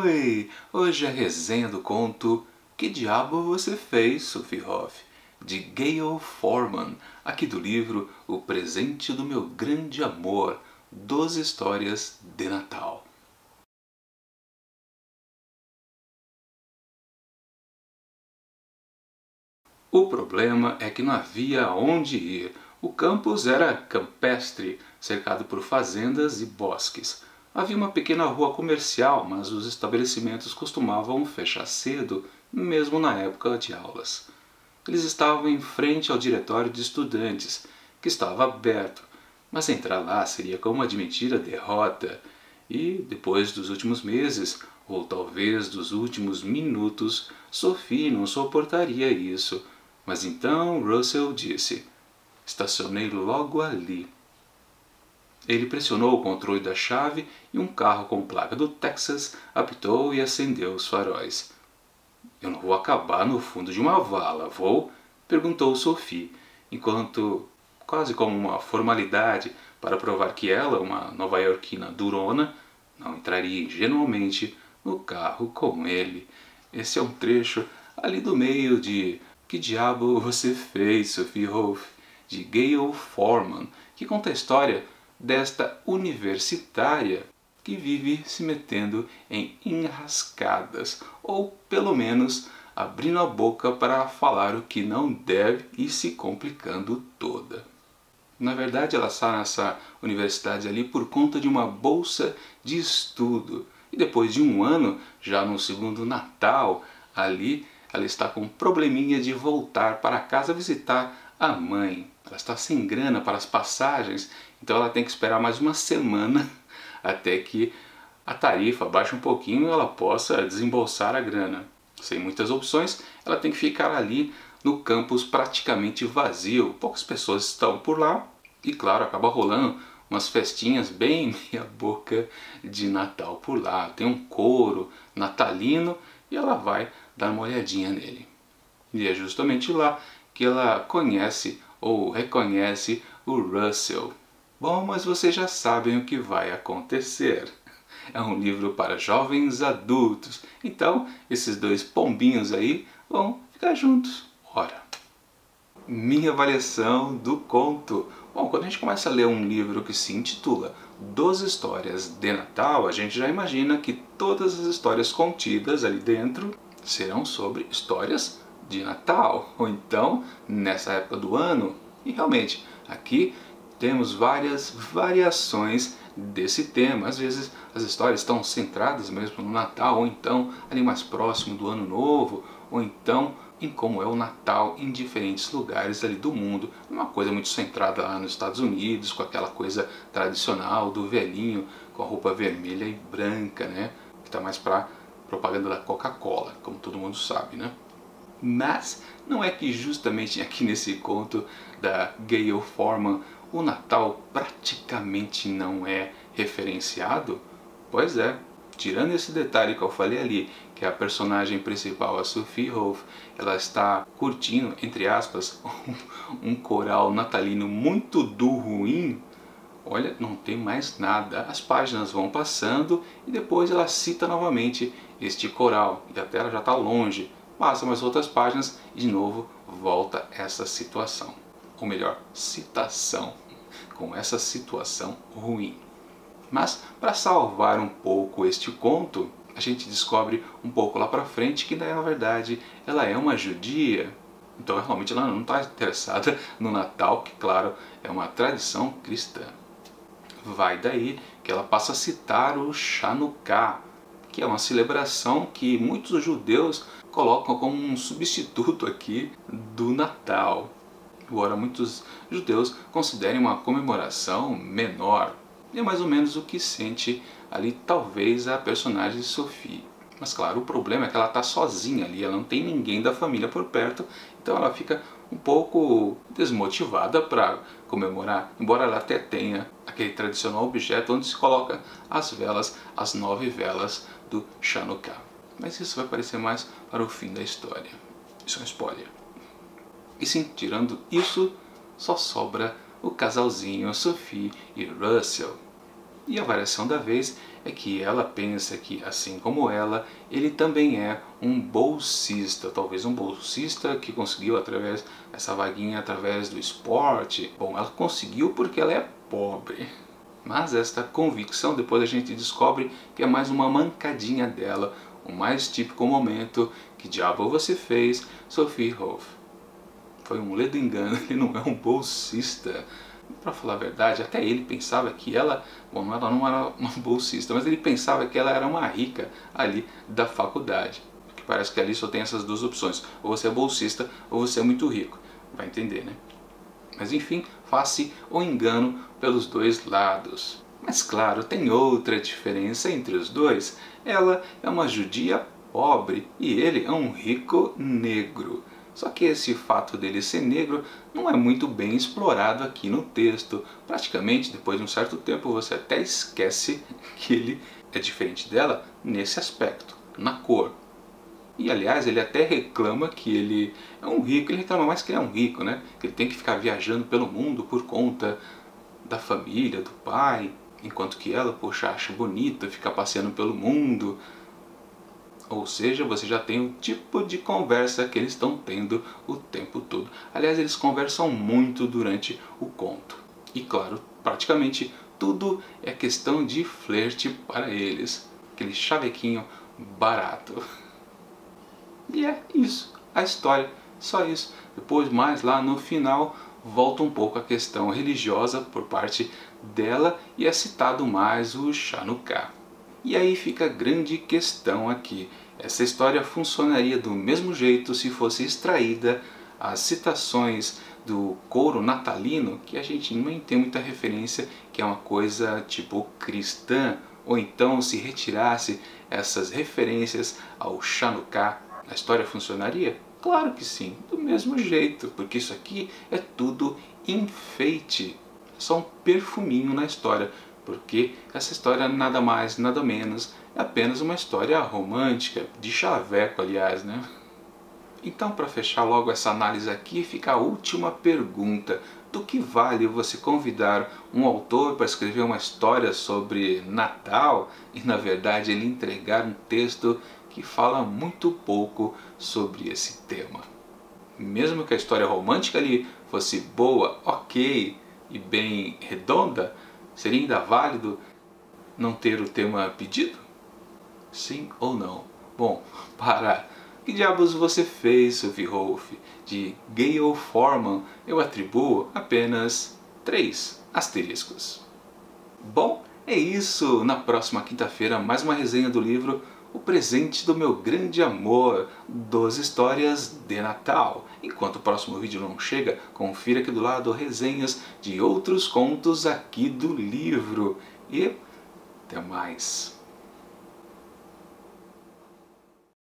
Oi! Hoje a resenha do conto Que Diabo Você Fez, Sophie Hoff? De Gayle Forman, aqui do livro O Presente do Meu Grande Amor, 12 Histórias de Natal. O problema é que não havia onde ir. O campus era campestre, cercado por fazendas e bosques. Havia uma pequena rua comercial, mas os estabelecimentos costumavam fechar cedo, mesmo na época de aulas. Eles estavam em frente ao diretório de estudantes, que estava aberto, mas entrar lá seria como admitir a derrota. E, depois dos últimos meses, ou talvez dos últimos minutos, Sophie não suportaria isso. Mas então Russell disse: "Estacionei logo ali." Ele pressionou o controle da chave e um carro com placa do Texas apitou e acendeu os faróis. "Eu não vou acabar no fundo de uma vala, vou?" perguntou Sophie, enquanto, quase como uma formalidade para provar que ela, uma nova-iorquina durona, não entraria ingenuamente no carro com ele. Esse é um trecho ali do meio de Que Diabo Você Fez, Sophie Hoff, de Gayle Forman, que conta a história desta universitária que vive se metendo em enrascadas, ou pelo menos abrindo a boca para falar o que não deve e se complicando toda. Na verdade, ela está nessa universidade ali por conta de uma bolsa de estudo. E depois de um ano, já no segundo Natal, ali ela está com um probleminha de voltar para casa visitar a mãe. Ela está sem grana para as passagens, então ela tem que esperar mais uma semana até que a tarifa baixe um pouquinho e ela possa desembolsar a grana. Sem muitas opções, ela tem que ficar ali no campus praticamente vazio. Poucas pessoas estão por lá e, claro, acaba rolando umas festinhas bem meia boca de Natal por lá. Tem um coro natalino e ela vai dar uma olhadinha nele. E é justamente lá que ela conhece ou reconhece o Russell. Bom, mas vocês já sabem o que vai acontecer. É um livro para jovens adultos, então esses dois pombinhos aí vão ficar juntos. Ora, minha avaliação do conto. Bom, quando a gente começa a ler um livro que se intitula 12 Histórias de Natal, a gente já imagina que todas as histórias contidas ali dentro serão sobre histórias de Natal, ou então nessa época do ano. E realmente, aqui temos várias variações desse tema. Às vezes as histórias estão centradas mesmo no Natal, ou então ali mais próximo do Ano Novo, ou então em como é o Natal em diferentes lugares ali do mundo. Uma coisa muito centrada lá nos Estados Unidos, com aquela coisa tradicional do velhinho com a roupa vermelha e branca, né? Que está mais para propaganda da Coca-Cola, como todo mundo sabe, né? Mas não é que justamente aqui nesse conto da Gayle Forman o Natal praticamente não é referenciado? Pois é, tirando esse detalhe que eu falei ali, que a personagem principal, a Sophie Hoff, ela está curtindo, entre aspas, um coral natalino muito do ruim. Olha, não tem mais nada. As páginas vão passando e depois ela cita novamente este coral. E a tela já está longe. Passa mais outras páginas e de novo volta essa situação. Ou melhor, citação, com essa situação ruim. Mas para salvar um pouco este conto, a gente descobre um pouco lá para frente que na verdade ela é uma judia. Então realmente ela não está interessada no Natal, que claro é uma tradição cristã. Vai daí que ela passa a citar o Chanukah, que é uma celebração que muitos judeus colocam como um substituto aqui do Natal. Embora muitos judeus considerem uma comemoração menor. É mais ou menos o que sente ali talvez a personagem Sophie. Mas claro, o problema é que ela está sozinha ali, ela não tem ninguém da família por perto, então ela fica um pouco desmotivada para comemorar, embora ela até tenha aquele tradicional objeto onde se coloca as velas, as 9 velas do Chanukah. Mas isso vai aparecer mais para o fim da história. Isso é um spoiler. E sim, tirando isso, só sobra o casalzinho Sophie e Russell. E a variação da vez é que ela pensa que, assim como ela, ele também é um bolsista, talvez um bolsista que conseguiu através essa vaguinha através do esporte. Bom, ela conseguiu porque ela é pobre. Mas esta convicção depois a gente descobre que é mais uma mancadinha dela, o mais típico momento que diabo você fez, Sophie Hoff. Foi um ledo engano, ele não é um bolsista. Para falar a verdade, até ele pensava que ela, bom, ela não era uma bolsista, mas ele pensava que ela era uma rica ali da faculdade. Porque parece que ali só tem essas duas opções, ou você é bolsista ou você é muito rico. Vai entender, né? Mas enfim, faz-se o engano pelos dois lados. Mas claro, tem outra diferença entre os dois. Ela é uma judia pobre e ele é um rico negro. Só que esse fato dele ser negro não é muito bem explorado aqui no texto. Praticamente, depois de um certo tempo, você até esquece que ele é diferente dela nesse aspecto, na cor. E aliás, ele até reclama que ele é um rico, ele reclama mais que ele é um rico, né? Que ele tem que ficar viajando pelo mundo por conta da família, do pai, enquanto que ela, poxa, acha bonita ficar passeando pelo mundo. Ou seja, você já tem o tipo de conversa que eles estão tendo o tempo todo. Aliás, eles conversam muito durante o conto. E claro, praticamente tudo é questão de flerte para eles. Aquele chavequinho barato. E é isso, a história, só isso. Depois, mais lá no final, volta um pouco a questão religiosa por parte dela e é citado mais o Chanukah. E aí fica a grande questão aqui. Essa história funcionaria do mesmo jeito se fosse extraída as citações do coro natalino, que a gente nem tem muita referência, que é uma coisa tipo cristã, ou então se retirasse essas referências ao Chanukah, a história funcionaria? Claro que sim, do mesmo jeito, porque isso aqui é tudo enfeite, só um perfuminho na história. Porque essa história nada mais, nada menos, é apenas uma história romântica, de chaveco aliás, né? Então, para fechar logo essa análise aqui, fica a última pergunta. Do que vale você convidar um autor para escrever uma história sobre Natal e, na verdade, ele entregar um texto que fala muito pouco sobre esse tema? Mesmo que a história romântica ali fosse boa, ok, e bem redonda, seria ainda válido não ter o tema pedido? Sim ou não? Bom, para que diabos você fez, Sophie Hoff? De Gayle Forman eu atribuo apenas 3 asteriscos. Bom, é isso! Na próxima quinta-feira, mais uma resenha do livro O Presente do Meu Grande Amor, 12 histórias de Natal. Enquanto o próximo vídeo não chega, confira aqui do lado resenhas de outros contos aqui do livro. E até mais!